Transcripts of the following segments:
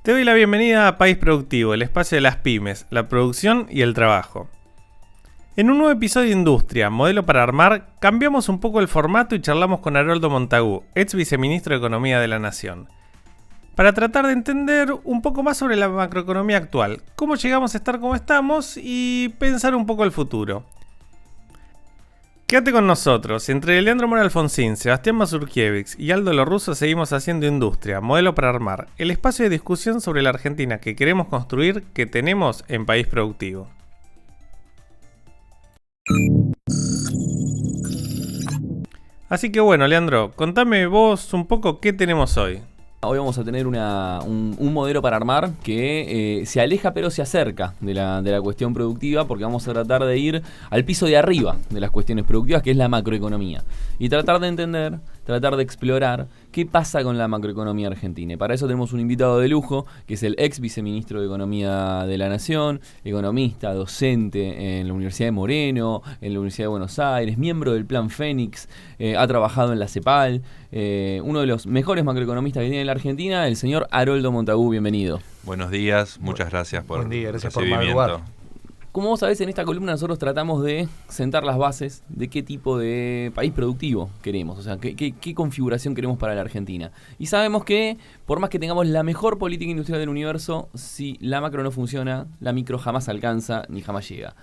Te doy la bienvenida a País Productivo, el espacio de las pymes, la producción y el trabajo. En un nuevo episodio de Industria, Modelo para Armar, cambiamos un poco el formato y charlamos con Haroldo Montagu, ex viceministro de Economía de la Nación, para tratar de entender un poco más sobre la macroeconomía actual, cómo llegamos a estar como estamos y pensar un poco el futuro. Quédate con nosotros, entre Leandro Mora Alfonsín, Sebastián Mazurkiewicz y Aldo Lorrusso seguimos haciendo Industria, Modelo para Armar, el espacio de discusión sobre la Argentina que queremos construir, que tenemos en País Productivo. Así que bueno, Leandro, contame vos un poco qué tenemos hoy. Hoy vamos a tener un modelo para armar que se aleja pero se acerca de la cuestión productiva, porque vamos a tratar de ir al piso de arriba de las cuestiones productivas, que es la macroeconomía, y tratar de entender, tratar de explorar qué pasa con la macroeconomía argentina. Y para eso tenemos un invitado de lujo, que es el ex viceministro de Economía de la Nación, economista, docente en la Universidad de Moreno, en la Universidad de Buenos Aires, miembro del Plan Fénix, ha trabajado en la CEPAL, uno de los mejores macroeconomistas que tiene la Argentina, el señor Haroldo Montagu. Bienvenido. Buenos días, muchas gracias por el recibimiento. por madrugar. Como vos sabés, en esta columna nosotros tratamos de sentar las bases de qué tipo de país productivo queremos, o sea, qué configuración queremos para la Argentina. Y sabemos que, por más que tengamos la mejor política industrial del universo, si la macro no funciona, la micro jamás alcanza ni jamás llega.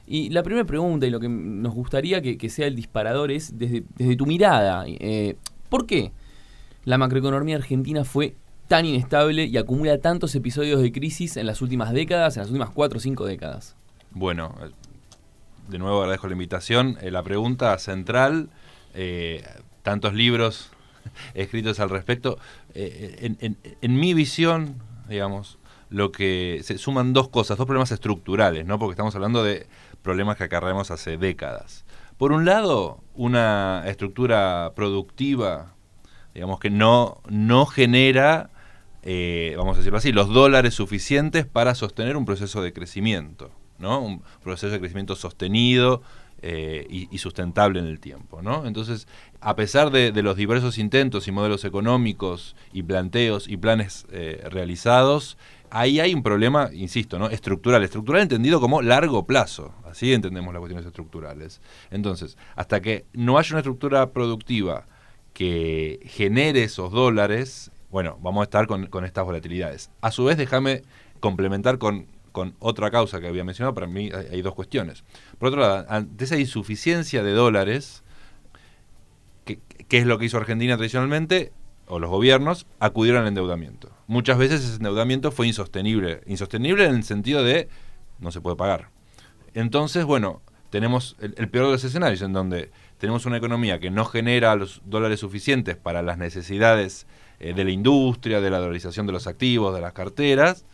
Y la primera pregunta, y lo que nos gustaría que sea el disparador, es desde tu mirada, ¿por qué la macroeconomía argentina fue tan inestable y acumula tantos episodios de crisis en las últimas décadas, en las últimas 4 o 5 décadas? Bueno, de nuevo agradezco la invitación. La pregunta central, tantos libros escritos al respecto. En mi visión, digamos, lo que se suman dos problemas estructurales, ¿no? Porque estamos hablando de problemas que acarreamos hace décadas. Por un lado, una estructura productiva, digamos, que no genera, vamos a decirlo así, los dólares suficientes para sostener un proceso de crecimiento, ¿no? Un proceso de crecimiento sostenido y sustentable en el tiempo, ¿no? Entonces, a pesar de los diversos intentos y modelos económicos y planteos y planes realizados, ahí hay un problema, insisto, ¿no? Estructural entendido como largo plazo. Así entendemos las cuestiones estructurales. Entonces, hasta que no haya una estructura productiva que genere esos dólares, bueno, vamos a estar con estas volatilidades. A su vez, déjame complementar con otra causa que había mencionado. Para mí hay dos cuestiones. Por otro lado, ante esa insuficiencia de dólares, ¿qué es lo que hizo Argentina tradicionalmente? O los gobiernos acudieron al endeudamiento. Muchas veces ese endeudamiento fue insostenible en el sentido de no se puede pagar. Entonces, bueno, tenemos el peor de los escenarios, en donde tenemos una economía que no genera los dólares suficientes para las necesidades de la industria, de la dolarización de los activos, de las carteras,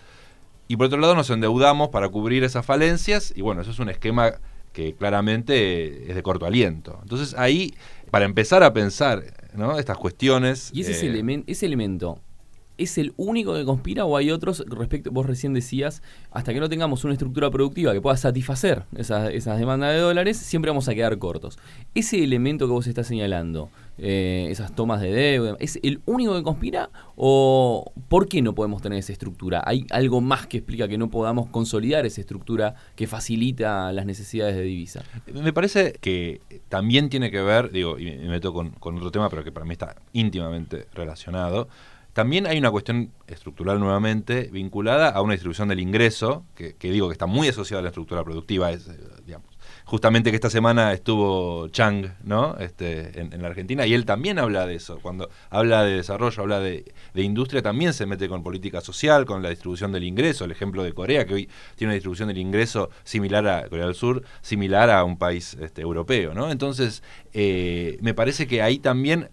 y por otro lado nos endeudamos para cubrir esas falencias, y bueno, eso es un esquema que claramente es de corto aliento. Entonces ahí, para empezar a pensar, ¿no?, estas cuestiones... ¿Y ese elemento es el único que conspira o hay otros respecto? Vos recién decías, hasta que no tengamos una estructura productiva que pueda satisfacer esas demandas de dólares, siempre vamos a quedar cortos. Ese elemento que vos estás señalando, esas tomas de deuda, ¿es el único que conspira o por qué no podemos tener esa estructura? ¿Hay algo más que explica que no podamos consolidar esa estructura que facilita las necesidades de divisa? Me parece que también tiene que ver, digo, y me meto con otro tema, pero que para mí está íntimamente relacionado. También hay una cuestión estructural nuevamente vinculada a una distribución del ingreso, que digo que está muy asociada a la estructura productiva. Digamos, justamente que esta semana estuvo Chang, ¿no?, en la Argentina, y él también habla de eso. Cuando habla de desarrollo, habla de industria, también se mete con política social, con la distribución del ingreso. El ejemplo de Corea, que hoy tiene una distribución del ingreso similar a Corea del Sur, similar a un país europeo, ¿no? Entonces, me parece que ahí también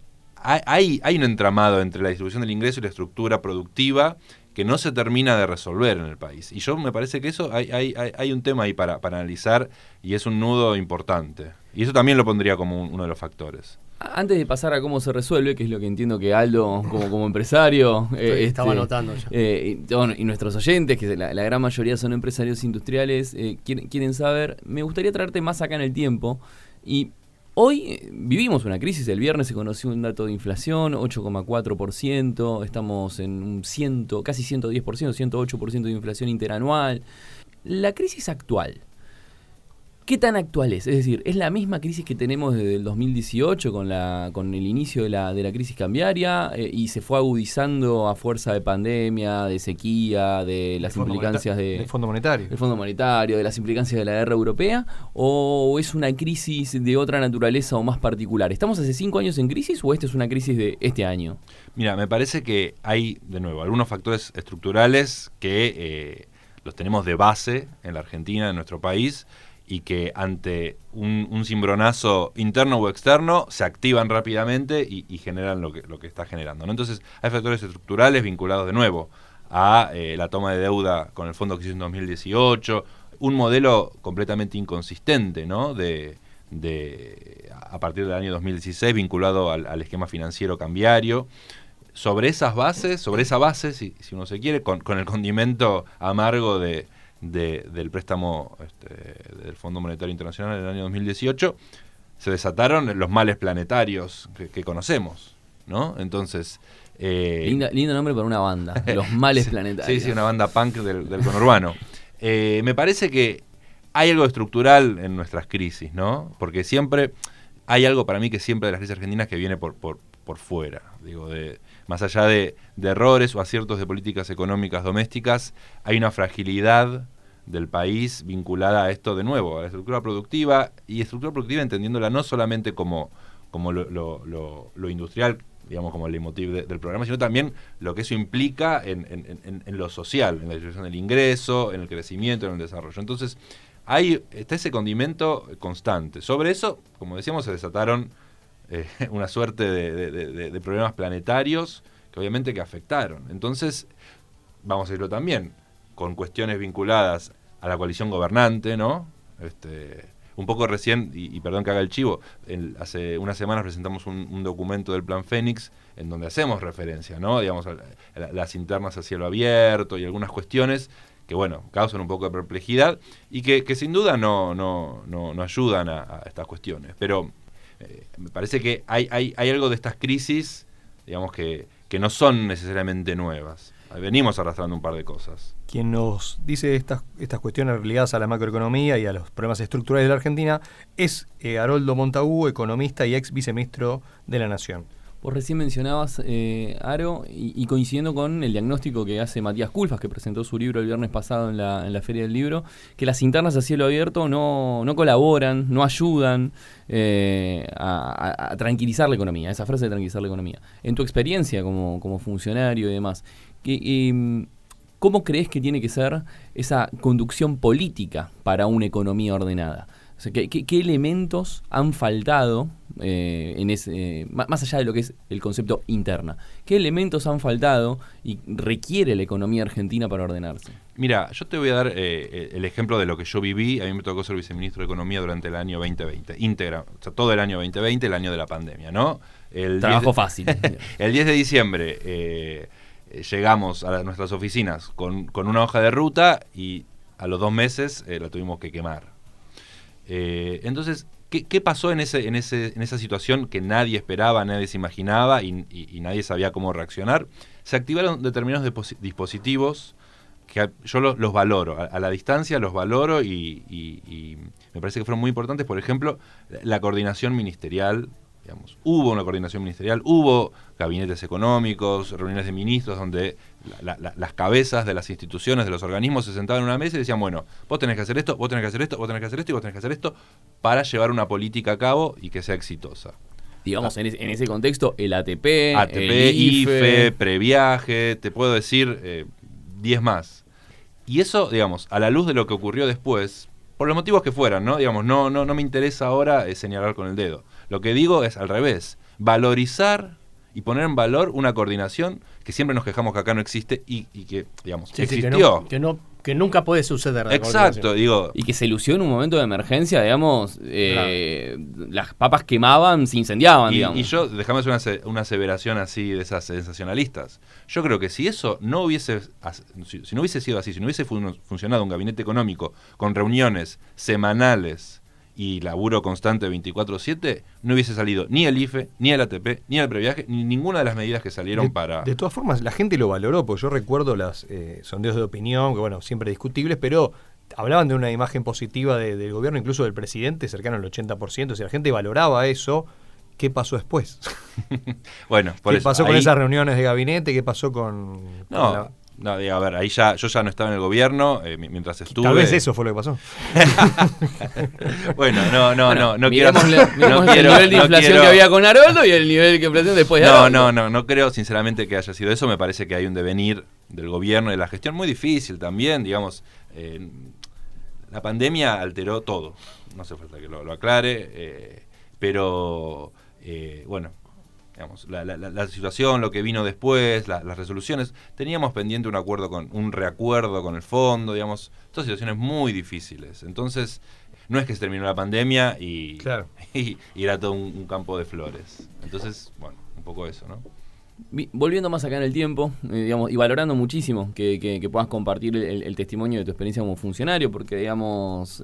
hay un entramado entre la distribución del ingreso y la estructura productiva que no se termina de resolver en el país. Y yo me parece que eso hay un tema ahí para analizar, y es un nudo importante. Y eso también lo pondría como uno de los factores. Antes de pasar a cómo se resuelve, que es lo que entiendo que Aldo, como empresario... estaba anotando ya. Y nuestros oyentes, que la gran mayoría son empresarios industriales, quieren saber... Me gustaría traerte más acá en el tiempo y Hoy vivimos una crisis. El viernes se conoció un dato de inflación, 8,4%. Estamos en un casi 110%, 108% de inflación interanual. La crisis actual, ¿qué tan actual es? Es decir, ¿es la misma crisis que tenemos desde el 2018 con el inicio de la crisis cambiaria y se fue agudizando a fuerza de pandemia, de sequía, de las implicancias del Fondo Monetario? Del Fondo Monetario, de las implicancias de la guerra europea, o es una crisis de otra naturaleza o más particular? ¿Estamos hace 5 años en crisis o esta es una crisis de este año? Mira, me parece que hay, de nuevo, algunos factores estructurales que los tenemos de base en la Argentina, en nuestro país, y que ante un cimbronazo interno o externo se activan rápidamente y generan lo que está generando, ¿no? Entonces hay factores estructurales vinculados de nuevo a la toma de deuda con el fondo que se hizo en 2018, un modelo completamente inconsistente, ¿no? A partir del año 2016 vinculado al esquema financiero cambiario. Sobre esa base, si uno se quiere, con el condimento amargo del préstamo del Fondo Monetario Internacional en el año 2018, se desataron los males planetarios que conocemos, ¿no? Entonces... lindo nombre para una banda, los males planetarios. Sí, una banda punk del conurbano. Me parece que hay algo estructural en nuestras crisis, ¿no? Porque siempre hay algo para mí que siempre de las crisis argentinas que viene por fuera, digo, más allá de errores o aciertos de políticas económicas domésticas, hay una fragilidad del país vinculada a esto, de nuevo, a la estructura productiva, y estructura productiva entendiéndola no solamente como lo industrial, digamos, como el leitmotiv del programa, sino también lo que eso implica en lo social, en la distribución del ingreso, en el crecimiento, en el desarrollo. Entonces, está ese condimento constante. Sobre eso, como decíamos, se desataron una suerte de problemas planetarios que obviamente que afectaron. Entonces, vamos a decirlo también, con cuestiones vinculadas a la coalición gobernante, ¿no? Un poco recién, y perdón que haga el chivo, hace unas semanas presentamos un documento del Plan Fénix en donde hacemos referencia, ¿no? Digamos, a las internas a cielo abierto y algunas cuestiones que, bueno, causan un poco de perplejidad y que sin duda no ayudan a estas cuestiones. Pero me parece que hay algo de estas crisis, digamos, que no son necesariamente nuevas. Venimos arrastrando un par de cosas. Quien nos dice estas cuestiones ligadas a la macroeconomía y a los problemas estructurales de la Argentina es Haroldo Montagu, economista y ex viceministro de la Nación. Vos recién mencionabas, Aro, y coincidiendo con el diagnóstico que hace Matías Culfas, que presentó su libro el viernes pasado en la Feria del Libro, que las internas a cielo abierto no colaboran, no ayudan a tranquilizar la economía, esa frase de tranquilizar la economía. En tu experiencia como funcionario y demás, ¿cómo crees que tiene que ser esa conducción política para una economía ordenada? O sea, ¿qué elementos han faltado más allá de lo que es el concepto interna? ¿Qué elementos han faltado y requiere la economía argentina para ordenarse? Mira, yo te voy a dar el ejemplo de lo que yo viví. A mí me tocó ser viceministro de Economía durante el año 2020, íntegra, o sea, todo el año 2020, el año de la pandemia, ¿no? Trabajo fácil. El 10 de diciembre llegamos a nuestras oficinas con una hoja de ruta y a los 2 meses la tuvimos que quemar. Entonces, ¿qué pasó en esa situación que nadie esperaba, nadie se imaginaba y nadie sabía cómo reaccionar? Se activaron determinados dispositivos que yo los valoro, a la distancia los valoro y me parece que fueron muy importantes. Por ejemplo, la coordinación ministerial. Digamos, hubo una coordinación ministerial, hubo gabinetes económicos, reuniones de ministros donde las cabezas de las instituciones, de los organismos se sentaban en una mesa y decían, bueno, vos tenés que hacer esto, vos tenés que hacer esto, vos tenés que hacer esto y vos tenés que hacer esto para llevar una política a cabo y que sea exitosa. Digamos, en ese contexto, el ATP, el IFE, previaje, te puedo decir 10 más. Y eso, digamos, a la luz de lo que ocurrió después, por los motivos que fueran, ¿no? Digamos, no me interesa ahora señalar con el dedo. Lo que digo es al revés, valorizar y poner en valor una coordinación que siempre nos quejamos que acá no existe y que, digamos, existió. Que nunca puede suceder. Exacto, digo. Y que se lució en un momento de emergencia, digamos, las papas quemaban, se incendiaban, digamos. Y yo, déjame hacer una aseveración así de esas sensacionalistas. Yo creo que si eso no hubiese, si no hubiese sido así, si no hubiese funcionado un gabinete económico con reuniones semanales y laburo constante 24/7, no hubiese salido ni el IFE, ni el ATP, ni el previaje, ni ninguna de las medidas que salieron para... De todas formas, la gente lo valoró, porque yo recuerdo los sondeos de opinión, que bueno, siempre discutibles, pero hablaban de una imagen positiva del gobierno, incluso del presidente, cercano al 80%, o sea, la gente valoraba eso. ¿Qué pasó después? Bueno, por ¿Qué eso, pasó con ahí- esas reuniones de gabinete? ¿Qué pasó con No, a ver, ahí ya yo ya no estaba en el gobierno mientras estuve. Tal vez eso fue lo que pasó. Bueno, no quiero. Miremos no el quiero- nivel de no inflación quiero- que había con Haroldo y el nivel que pretende después de No, Haroldo. no creo sinceramente que haya sido eso. Me parece que hay un devenir del gobierno y de la gestión muy difícil también, digamos. La pandemia alteró todo. No hace falta que lo aclare, pero bueno, digamos, la situación, lo que vino después, las resoluciones, teníamos pendiente un reacuerdo con el fondo, digamos, todas situaciones muy difíciles. Entonces, no es que se terminó la pandemia y, Claro. y era todo un campo de flores. Entonces, bueno, un poco eso, ¿no? Volviendo más acá en el tiempo, digamos, y valorando muchísimo que puedas compartir el testimonio de tu experiencia como funcionario, porque digamos,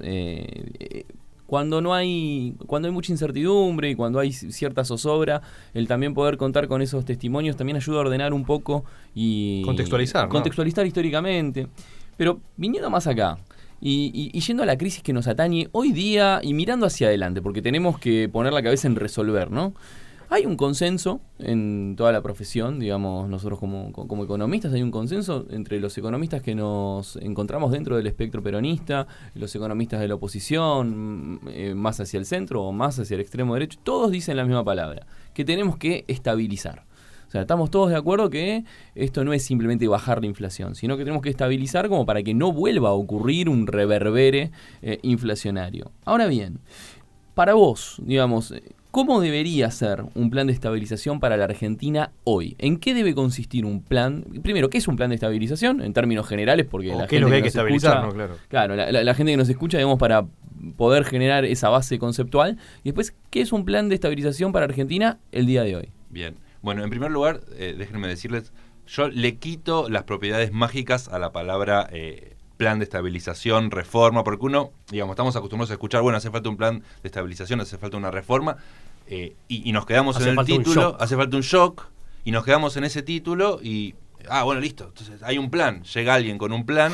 cuando hay mucha incertidumbre y cuando hay cierta zozobra, el también poder contar con esos testimonios también ayuda a ordenar un poco y Contextualizar, ¿no? contextualizar históricamente. Pero viniendo más acá y yendo a la crisis que nos atañe hoy día y mirando hacia adelante, porque tenemos que poner la cabeza en resolver, ¿no? Hay un consenso en toda la profesión, digamos, nosotros como economistas, hay un consenso entre los economistas que nos encontramos dentro del espectro peronista, los economistas de la oposición, más hacia el centro o más hacia el extremo derecho, todos dicen la misma palabra, que tenemos que estabilizar. O sea, estamos todos de acuerdo que esto no es simplemente bajar la inflación, sino que tenemos que estabilizar como para que no vuelva a ocurrir un reverbere inflacionario. Ahora bien, para vos, digamos, ¿cómo debería ser un plan de estabilización para la Argentina hoy? ¿En qué debe consistir un plan? Primero, ¿qué es un plan de estabilización? En términos generales, porque la ¿Qué es gente lo que hay que nos estabilizar? escucha, ¿No? Claro. Claro, la gente que nos escucha, digamos, para poder generar esa base conceptual. Y después, ¿qué es un plan de estabilización para Argentina el día de hoy? Bien. Bueno, en primer lugar, déjenme decirles, yo le quito las propiedades mágicas a la palabra plan de estabilización, reforma, porque uno, digamos, estamos acostumbrados a escuchar, bueno, hace falta un plan de estabilización, hace falta una reforma, y nos quedamos Hace en el falta un título, shock. hace falta un shock, y nos quedamos en ese título, y, bueno, listo, entonces hay un plan, llega alguien con un plan,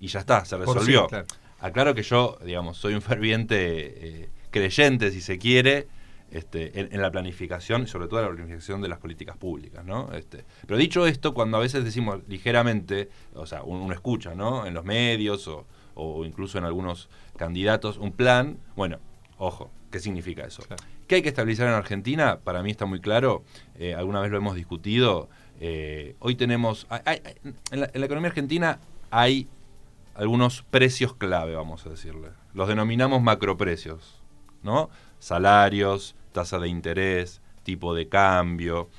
y ya está, se Por resolvió. sí, claro. Aclaro que yo, digamos, soy un ferviente creyente, si se quiere, en la planificación y sobre todo en la planificación de las políticas públicas, ¿no? Pero dicho esto, cuando a veces decimos ligeramente, o sea, uno escucha, ¿no? En los medios o incluso en algunos candidatos, un plan, bueno, ojo, ¿qué significa eso? Claro. ¿Qué hay que estabilizar en Argentina? Para mí está muy claro, alguna vez lo hemos discutido, hoy tenemos, en la economía argentina hay algunos precios clave, vamos a decirle. Los denominamos macroprecios, ¿no? Salarios, tasa de interés, tipo de cambio,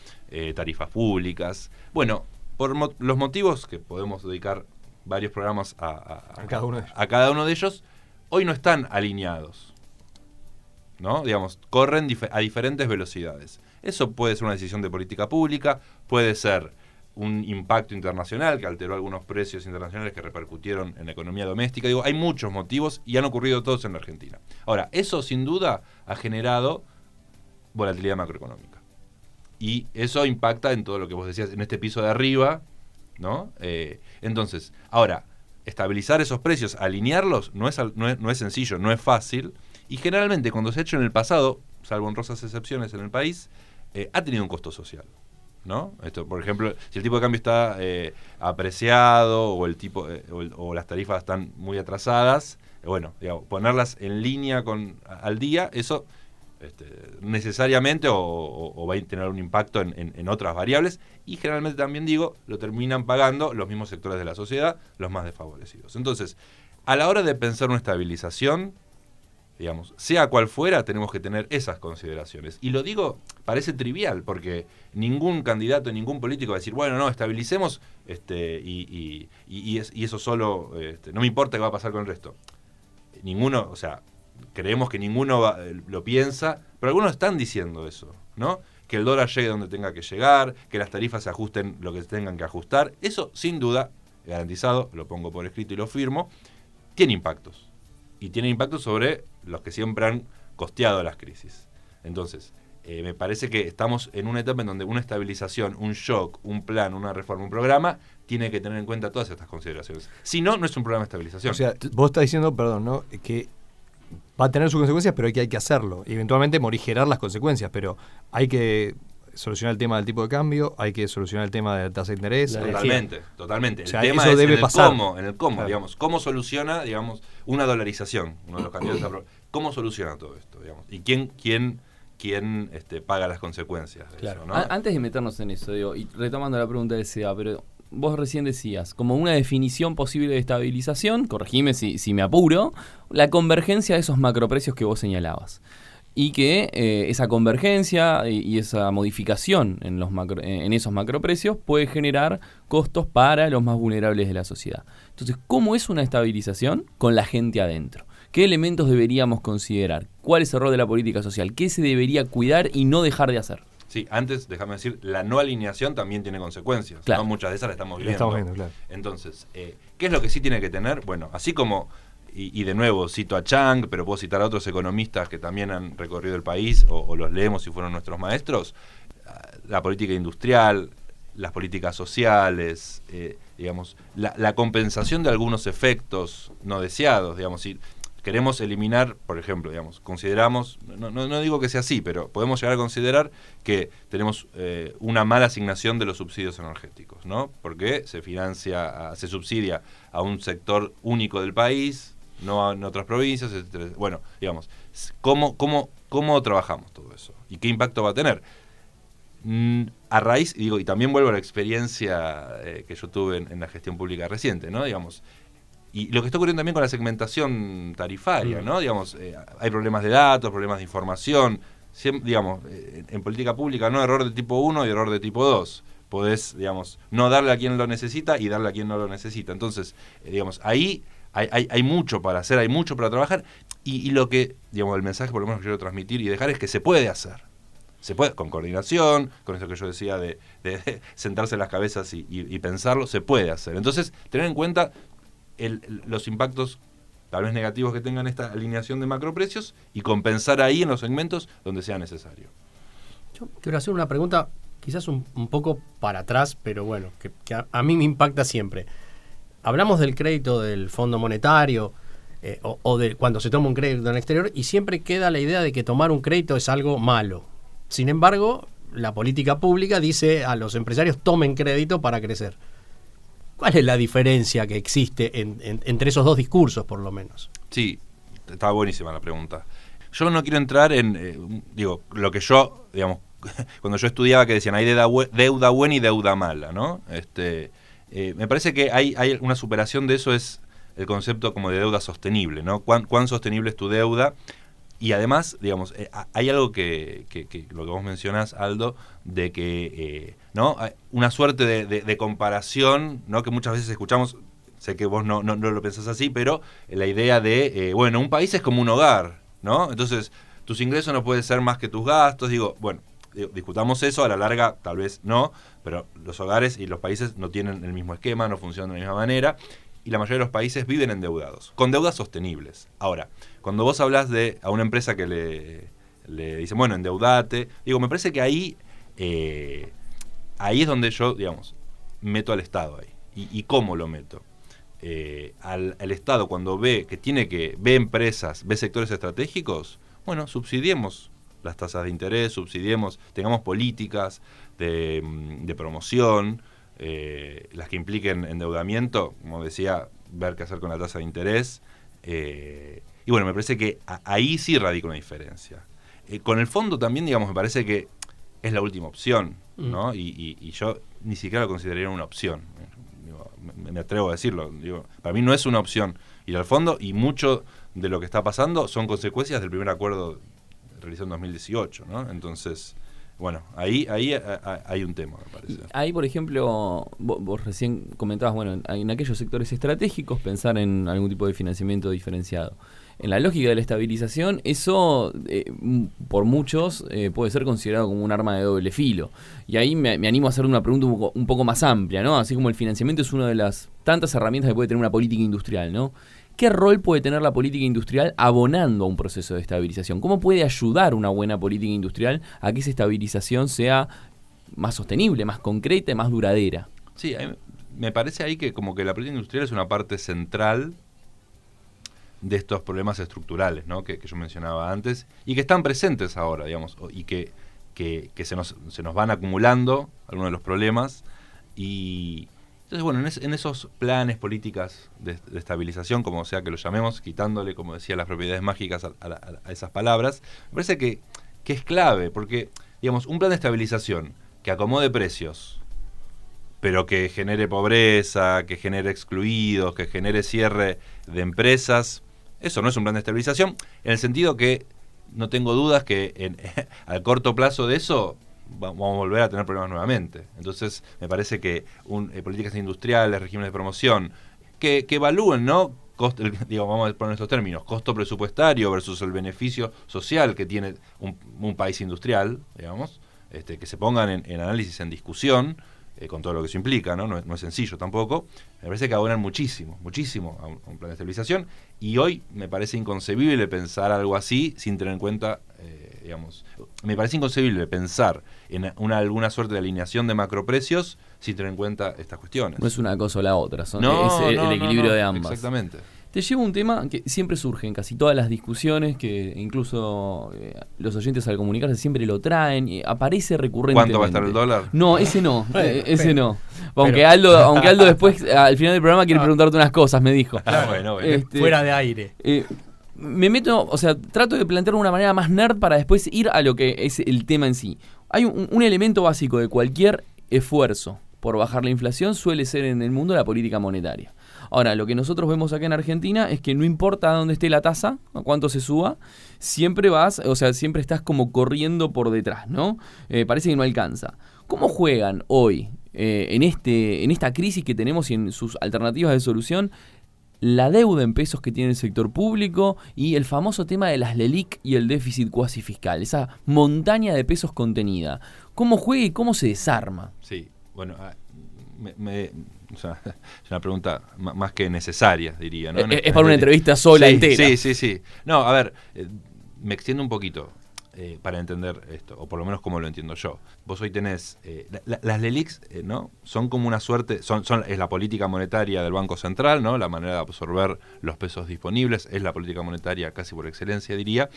tarifas públicas. Bueno, por los motivos que podemos dedicar varios programas A cada uno de ellos. a cada uno de ellos, hoy no están alineados, ¿no? Digamos, corren a diferentes velocidades. Eso puede ser una decisión de política pública, puede ser un impacto internacional que alteró algunos precios internacionales que repercutieron en la economía doméstica. Digo, hay muchos motivos y han ocurrido todos en la Argentina. Ahora, eso sin duda ha generado volatilidad macroeconómica. Y eso impacta en todo lo que vos decías, en este piso de arriba, ¿no? Entonces, ahora, estabilizar esos precios, alinearlos, no es sencillo, no es fácil. Y generalmente cuando se ha hecho en el pasado, salvo honrosas excepciones en el país, ha tenido un costo social, ¿no? Por ejemplo, si el tipo de cambio está apreciado o o las tarifas están muy atrasadas, bueno, digamos, ponerlas en línea al día, eso necesariamente o va a tener un impacto en otras variables, y generalmente también lo terminan pagando los mismos sectores de la sociedad, los más desfavorecidos. Entonces, a la hora de pensar una estabilización, digamos, sea cual fuera, tenemos que tener esas consideraciones. Y lo digo, parece trivial, porque ningún candidato, ningún político va a decir, bueno, no, estabilicemos y eso solo, no me importa qué va a pasar con el resto. Ninguno, o sea, creemos que ninguno lo piensa, pero algunos están diciendo eso, ¿no? Que el dólar llegue donde tenga que llegar, que las tarifas se ajusten lo que tengan que ajustar. Eso, sin duda, garantizado, lo pongo por escrito y lo firmo, tiene impactos. Y tiene impactos sobre los que siempre han costeado las crisis. Entonces, me parece que estamos en una etapa en donde una estabilización, un shock, un plan, una reforma, un programa, tiene que tener en cuenta todas estas consideraciones. Si no, no es un programa de estabilización. O sea, vos estás diciendo, perdón, ¿no? Que va a tener sus consecuencias, pero hay que hacerlo. Y eventualmente morigerar las consecuencias, pero hay que solucionar el tema del tipo de cambio, hay que solucionar el tema de la tasa de interés. Totalmente. O sea, el tema eso es debe en el pasar. cómo, Claro. digamos, cómo soluciona, digamos, una dolarización, uno de los candidatos cómo soluciona todo esto, digamos, y quién paga las consecuencias de Claro. eso, ¿no? Antes de meternos en eso, digo, y retomando la pregunta de SEA, pero vos recién decías, como una definición posible de estabilización, corregime si me apuro, la convergencia de esos macroprecios que vos señalabas. Y que esa convergencia y esa modificación en esos macroprecios puede generar costos para los más vulnerables de la sociedad. Entonces, ¿cómo es una estabilización con la gente adentro? ¿Qué elementos deberíamos considerar? ¿Cuál es el rol de la política social? ¿Qué se debería cuidar y no dejar de hacer? Sí, antes, déjame decir, la no alineación también tiene consecuencias, Claro. ¿no? Muchas de esas las estamos La viendo. estamos viendo, claro. Entonces, ¿qué es lo que sí tiene que tener? Bueno, así como, y de nuevo, cito a Chang, pero puedo citar a otros economistas que también han recorrido el país, o los leemos si fueron nuestros maestros, la política industrial, las políticas sociales, digamos, la compensación de algunos efectos no deseados, digamos, si queremos eliminar, por ejemplo, digamos, consideramos, no digo que sea así, pero podemos llegar a considerar que tenemos una mala asignación de los subsidios energéticos, ¿no? Porque se subsidia a un sector único del país, no en otras provincias, etc. Bueno, digamos, ¿cómo trabajamos todo eso? ¿Y qué impacto va a tener? A raíz, y también vuelvo a la experiencia que yo tuve en la gestión pública reciente, ¿no? Digamos, y lo que está ocurriendo también con la segmentación tarifaria, ¿no? Digamos, hay problemas de datos, problemas de información, digamos, en política pública, no error de tipo 1 y error de tipo 2. Podés, digamos, no darle a quien lo necesita y darle a quien no lo necesita. Entonces, digamos, ahí hay mucho para hacer, hay mucho para trabajar, y lo que, digamos, el mensaje por lo menos que quiero transmitir y dejar es que se puede hacer. Se puede, con coordinación, con eso que yo decía de sentarse en las cabezas y pensarlo, se puede hacer. Entonces, tener en cuenta los impactos tal vez negativos que tengan esta alineación de macroprecios y compensar ahí en los segmentos donde sea necesario. Yo quiero hacer una pregunta quizás un poco para atrás, pero bueno, que a mí me impacta siempre. Hablamos del crédito del Fondo Monetario o de cuando se toma un crédito en el exterior y siempre queda la idea de que tomar un crédito es algo malo. Sin embargo, la política pública dice a los empresarios tomen crédito para crecer. ¿Cuál es la diferencia que existe entre esos dos discursos, por lo menos? Sí, estaba buenísima la pregunta. Yo no quiero entrar en, lo que yo, digamos, cuando yo estudiaba que decían hay deuda buena y deuda mala, ¿no? Me parece que hay una superación de eso, es el concepto como de deuda sostenible, ¿no? ¿Cuán sostenible es tu deuda? Y además, digamos, hay algo que lo que vos mencionás, Aldo, de que ¿no? Una suerte de comparación, ¿no? Que muchas veces escuchamos, sé que vos no lo pensás así, pero la idea de, un país es como un hogar, ¿no? Entonces, tus ingresos no pueden ser más que tus gastos. Discutamos eso, a la larga tal vez no, pero los hogares y los países no tienen el mismo esquema, no funcionan de la misma manera, y la mayoría de los países viven endeudados, con deudas sostenibles. Ahora, cuando vos hablas a una empresa que le dicen, bueno, endeudate, me parece que ahí es donde yo, digamos, meto al Estado ahí. ¿Y cómo lo meto? Al Estado, cuando ve empresas, ve sectores estratégicos, bueno, subsidiemos las tasas de interés, tengamos políticas de promoción, las que impliquen endeudamiento, como decía, ver qué hacer con la tasa de interés. Me parece que ahí sí radica una diferencia. Con el fondo también, digamos, me parece que es la última opción, ¿no? Y yo ni siquiera lo consideraría una opción. Me atrevo a decirlo. Para mí no es una opción ir al fondo, y mucho de lo que está pasando son consecuencias del primer acuerdo realizado en 2018, ¿no? Entonces, bueno, ahí hay un tema, me parece. Ahí, por ejemplo, vos recién comentabas, bueno, en aquellos sectores estratégicos pensar en algún tipo de financiamiento diferenciado. En la lógica de la estabilización, eso por muchos puede ser considerado como un arma de doble filo. Y ahí me animo a hacer una pregunta un poco más amplia, ¿no? Así como el financiamiento es una de las tantas herramientas que puede tener una política industrial, ¿no? ¿qué rol puede tener la política industrial abonando a un proceso de estabilización? ¿Cómo puede ayudar una buena política industrial a que esa estabilización sea más sostenible, más concreta y más duradera? Sí, a mí me parece ahí que como que la política industrial es una parte central de estos problemas estructurales, ¿no? que yo mencionaba antes y que están presentes ahora, digamos, y que se nos van acumulando algunos de los problemas. Y entonces, bueno, en esos planes, políticas de estabilización, como sea que lo llamemos, quitándole, como decía, las propiedades mágicas a esas palabras, me parece que es clave, porque, digamos, un plan de estabilización que acomode precios, pero que genere pobreza, que genere excluidos, que genere cierre de empresas, eso no es un plan de estabilización, en el sentido que no tengo dudas que al corto plazo de eso vamos a volver a tener problemas nuevamente. Entonces me parece que políticas industriales, regímenes de promoción, que evalúen, ¿no? Vamos a poner estos términos, costo presupuestario versus el beneficio social que tiene un país industrial, digamos, que se pongan en análisis, en discusión, con todo lo que eso implica, ¿no? No es sencillo tampoco. Me parece que abonan muchísimo a un plan de estabilización, y hoy me parece inconcebible pensar algo así sin tener en cuenta, me parece inconcebible pensar en alguna suerte de alineación de macroprecios sin tener en cuenta estas cuestiones. No es una cosa o la otra, es el equilibrio de ambas. Exactamente. Te llevo un tema que siempre surge en casi todas las discusiones, que incluso los oyentes al comunicarse siempre lo traen, y aparece recurrentemente. ¿Cuánto va a estar el dólar? No, ese no, ese no. Aunque Aldo después, al final del programa, quiere preguntarte unas cosas, me dijo. Bueno. Fuera de aire. Me meto, trato de plantearlo de una manera más nerd para después ir a lo que es el tema en sí. Hay un elemento básico de cualquier esfuerzo por bajar la inflación, suele ser en el mundo la política monetaria. Ahora, lo que nosotros vemos acá en Argentina es que no importa dónde esté la tasa, a cuánto se suba, siempre siempre estás como corriendo por detrás, ¿no? Parece que no alcanza. ¿Cómo juegan hoy, en esta crisis que tenemos y en sus alternativas de solución, la deuda en pesos que tiene el sector público y el famoso tema de las LELIQ y el déficit cuasi fiscal, esa montaña de pesos contenida? ¿Cómo juega y cómo se desarma? Sí, bueno, es una pregunta más que necesaria, diría, ¿no? Es para una entrevista sola, entera. Sí. No, a ver, me extiendo un poquito para entender esto, o por lo menos como lo entiendo yo. Vos hoy tenés, las LELIQs, ¿no? Son como una suerte, es la política monetaria del Banco Central, ¿no? La manera de absorber los pesos disponibles, es la política monetaria casi por excelencia, diría.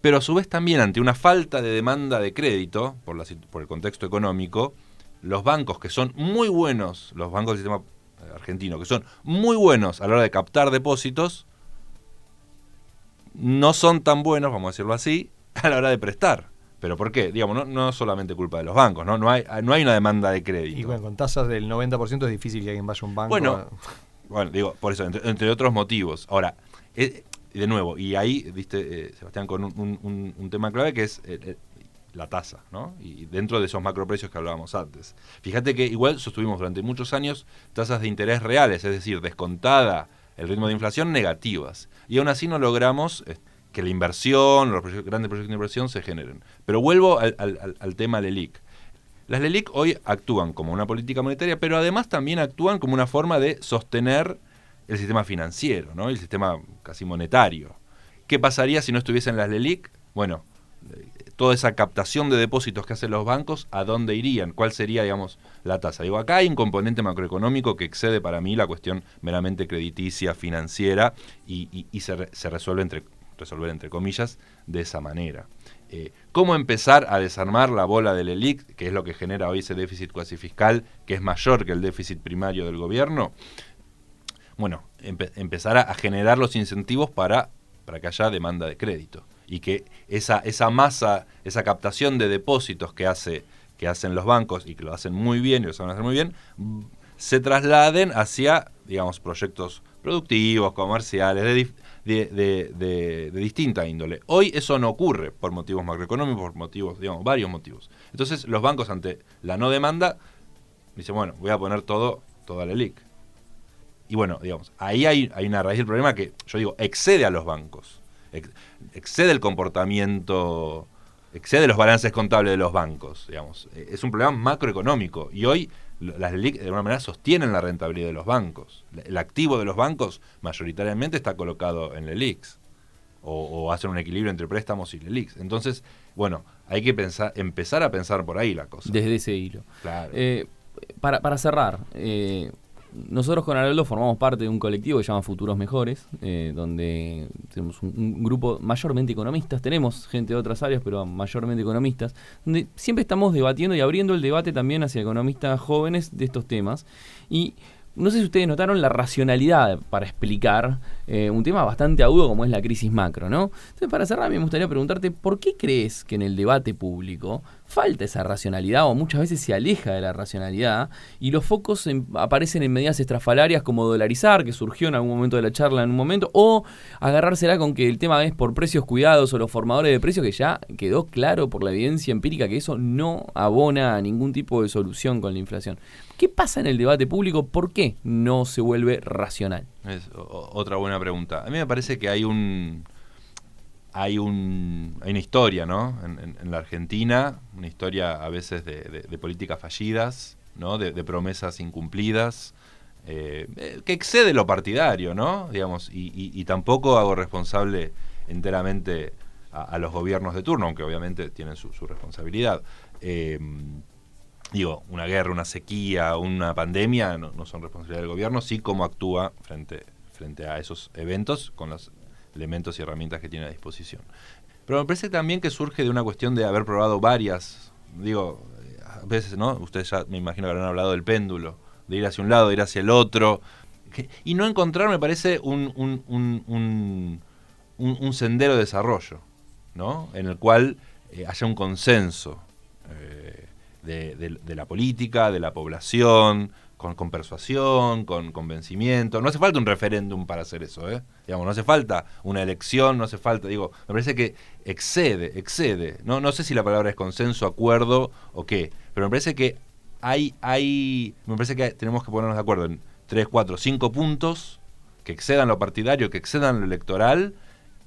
Pero a su vez también, ante una falta de demanda de crédito, por el contexto económico, los bancos que son muy buenos, los bancos del sistema argentino, que son muy buenos a la hora de captar depósitos, no son tan buenos, vamos a decirlo así, a la hora de prestar. ¿Pero por qué? Digamos, no solamente culpa de los bancos, ¿no? No hay una demanda de crédito. Y bueno, con tasas del 90% es difícil que alguien vaya a un banco. Bueno, digo, por eso, entre otros motivos. Ahora, de nuevo, y ahí, viste, Sebastián, con un tema clave que es la tasa, ¿no? Y dentro de esos macroprecios que hablábamos antes. Fíjate que igual sostuvimos durante muchos años tasas de interés reales, es decir, descontada el ritmo de inflación, negativas. Y aún así no logramos que la inversión, los grandes proyectos de inversión se generen. Pero vuelvo al tema LELIQ. Las LELIQ hoy actúan como una política monetaria, pero además también actúan como una forma de sostener el sistema financiero, ¿no? El sistema casi monetario. ¿Qué pasaría si no estuviesen las LELIQ? Bueno, toda esa captación de depósitos que hacen los bancos, ¿a dónde irían? ¿Cuál sería, digamos, la tasa? Digo, acá hay un componente macroeconómico que excede para mí la cuestión meramente crediticia, financiera, y se resuelve resolver entre comillas de esa manera. ¿Cómo empezar a desarmar la bola del LELIQ, que es lo que genera hoy ese déficit cuasi fiscal, que es mayor que el déficit primario del gobierno? Bueno, empezar a generar los incentivos para que haya demanda de crédito. Y que esa masa, esa captación de depósitos que hacen los bancos, y que lo hacen muy bien y lo saben hacer muy bien, se trasladen hacia, digamos, proyectos productivos, comerciales, de distinta índole. Hoy eso no ocurre por motivos macroeconómicos, por motivos, digamos, varios motivos. Entonces los bancos, ante la no demanda, dicen, bueno, voy a poner toda la LELIQ. Y bueno, digamos, ahí hay una raíz del problema que, yo digo, excede a los bancos. Excede el comportamiento, excede los balances contables de los bancos, digamos. Es un problema macroeconómico. Y hoy Las LELIQ de alguna manera sostienen la rentabilidad de los bancos. El activo de los bancos mayoritariamente está colocado en LELIQs o hacen un equilibrio entre préstamos y LELIQs. Entonces, bueno, hay que empezar a pensar por ahí la cosa. Desde ese hilo. Claro. Para cerrar, nosotros con Haroldo formamos parte de un colectivo que se llama Futuros Mejores, donde tenemos un grupo mayormente economistas, tenemos gente de otras áreas, pero mayormente economistas, donde siempre estamos debatiendo y abriendo el debate también hacia economistas jóvenes de estos temas. Y no sé si ustedes notaron la racionalidad para explicar un tema bastante agudo como es la crisis macro, ¿no? Entonces, para cerrar, me gustaría preguntarte, ¿por qué crees que en el debate público falta esa racionalidad o muchas veces se aleja de la racionalidad y los focos aparecen en medidas estrafalarias como dolarizar, que surgió en algún momento de la charla en un momento, o agarrársela con que el tema es por precios cuidados o los formadores de precios, que ya quedó claro por la evidencia empírica que eso no abona a ningún tipo de solución con la inflación? ¿Qué pasa en el debate público? ¿Por qué no se vuelve racional? Es otra buena pregunta. A mí me parece que hay una historia, ¿no? En la Argentina, una historia a veces de políticas fallidas, ¿no? De promesas incumplidas, que excede lo partidario, ¿no? Digamos, y tampoco hago responsable enteramente a los gobiernos de turno, aunque obviamente tienen su responsabilidad. Digo, una guerra, una sequía, una pandemia no son responsabilidad del gobierno, sí cómo actúa frente a esos eventos con los elementos y herramientas que tiene a disposición. Pero me parece también que surge de una cuestión de haber probado varias, digo, a veces, ¿no? Ustedes ya me imagino que habrán hablado del péndulo, de ir hacia un lado, de ir hacia el otro, y no encontrar, me parece, un sendero de desarrollo, ¿no? En el cual haya un consenso de la política, de la población, con persuasión, con convencimiento. No hace falta un referéndum para hacer eso, Digamos, no hace falta una elección, no hace falta, digo, me parece que excede. No sé si la palabra es consenso, acuerdo o qué, pero me parece que me parece que tenemos que ponernos de acuerdo en 3, 4, 5 puntos que excedan lo partidario, que excedan lo electoral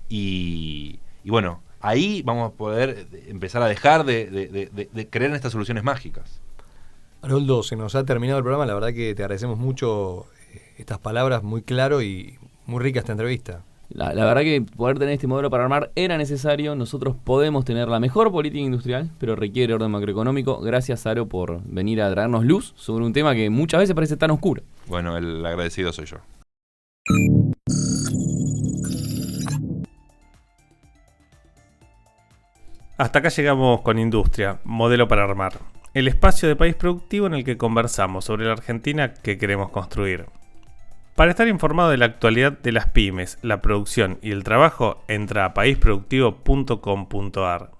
y bueno, ahí vamos a poder empezar a dejar de creer en estas soluciones mágicas. Haroldo, se nos ha terminado el programa, la verdad que te agradecemos mucho estas palabras, muy claro y muy rica esta entrevista. La verdad que poder tener este modelo para armar era necesario. Nosotros podemos tener la mejor política industrial, pero requiere orden macroeconómico. Gracias, Saro, por venir a traernos luz sobre un tema que muchas veces parece tan oscuro. Bueno, el agradecido soy yo. Hasta acá llegamos con Industria, modelo para armar. El espacio de País Productivo en el que conversamos sobre la Argentina que queremos construir. Para estar informado de la actualidad de las pymes, la producción y el trabajo, entra a paisproductivo.com.ar.